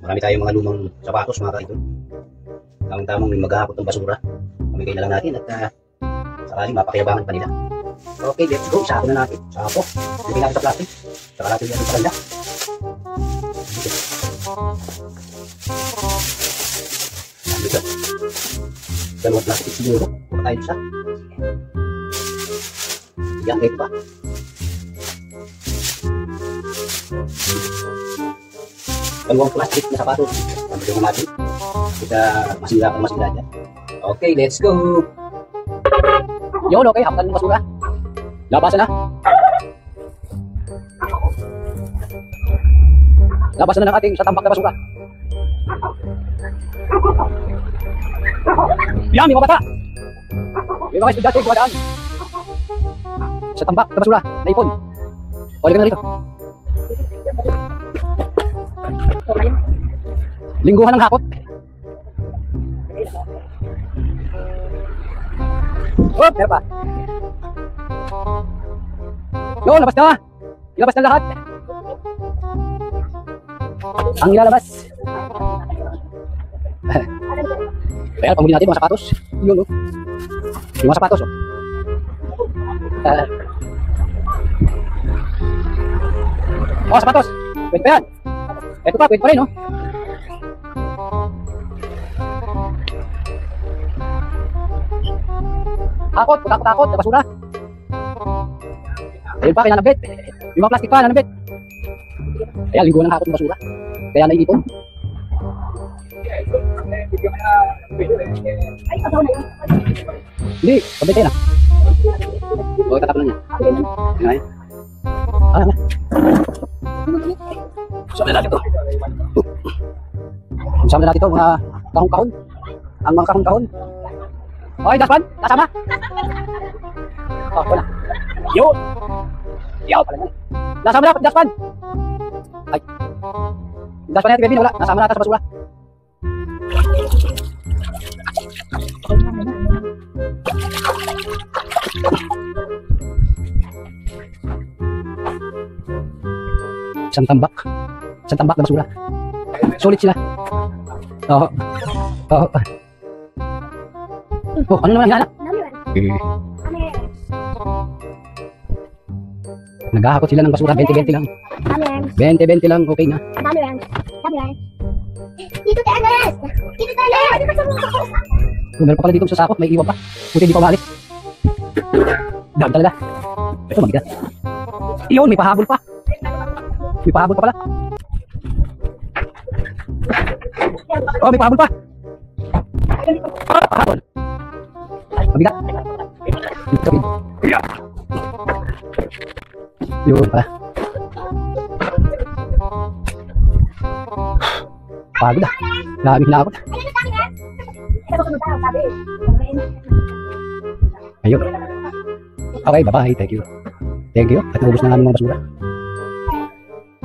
Marami tayong mga lumang sapatos mga kaidol. Tamang-tamang may maghahakot ng basura. Pamigay na lang natin at sakaling mapakiyabangan pa nila. Okay, let's go. Sako na natin. Sako. Lagyan natin sa plastic. Saka natin yan sa kanya. Dito. Dalawang plastic siguro. Huwag tayo isa. Yan, ito pa. Dalawang plastic na sapatos. Pagdating natin. Kita masila dyan. Okay, let's go. Yun, okay. Hapakan ng basura. Labasan na. Labasan na ng ating sa tambak na basura. Yan, may mga bata. May mga estudyante gumadaan sa tambak na basura na ipon. O, lagyan na rito. Lingguhan ng hakot. Oh, meron pa. Yo, labas na. Ilabas na lahat. Ang ilalabas. Kaya pamuli natin mga sapatos. Yun, oh. Yung mga sapatos, oh. Oh, sapatos. Pwede pa yan. Ito pa, pwede pa rin, oh. Takot, takot, na basura. Ayun pa, kaya nanabit. Yung mga plastic pa, nanabit. Kaya lingguan ng hakot ng basura. Kaya naiipon. Hindi, pabay tayo na. O, itatap lang yan. Yan. Ah, na. Sama na natin ito. Sama na natin ito, mga kahon-kahon. Ang mga kahon-kahon. Okay, Daspan, kasama? Oh, wala. Yun! Yaw pala yan. Nasama na, Daspan! Ay. Daspan na natin, baby, wala. Nasama na natin sa basura. Isang tambak na basura. Sulit sila. Oo. Oo. Oh, ano naman yan? Naghahakot sila ng basura, 20-20 lang. 20-20 lang, okay na. Dito tayo, Anas! Dito tayo! Meron pa pala dito sa sakot, may iwan pa. Buti hindi pa umalis. Dami talaga. Ito, magigas. Iyon, may pahabol pa. May pahabol pa pala. Oh, may pahabol pa. Pahabol. Mabigat. Yun pala. Pagod ah. Lamig na ako. Ayun. Okay, bye-bye. Thank you. Thank you. At naubos na namin mga basura.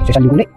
Sa isang linggo ulit.